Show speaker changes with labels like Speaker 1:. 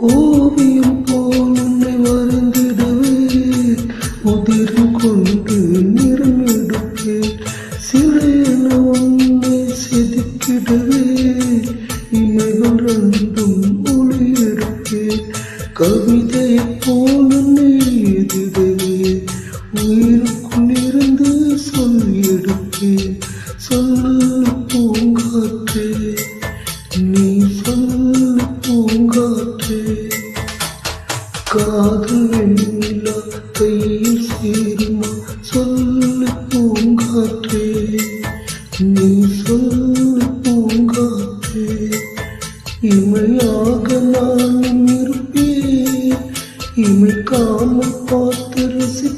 Speaker 1: ஓவியம் போல் உன்னை வரைந்திடவே உதிரம் கொண்டு நிறம் எடுப்பேன். சிலையென உன்னை செதுக்கிடவே இமைகள் ரெண்டும் ஒளி எடுப்பேன். கவிதையை போல் உன்னை எழுதிடவே உயிருக்குள் இருந்து சொல் எடுப்பேன். சொல்லு பூங்காற்றே, நீ சொல்லு பூங்காற்றே. காதல் வெண்ணிலா கையில் சேருமா? சொல்லு பூங்காற்றே, நீ சொல்லு பூங்காற்றே. இமையாக நானும் இருப்பேன், இமைக்காமல் பார்த்து ரசிப்பேன்.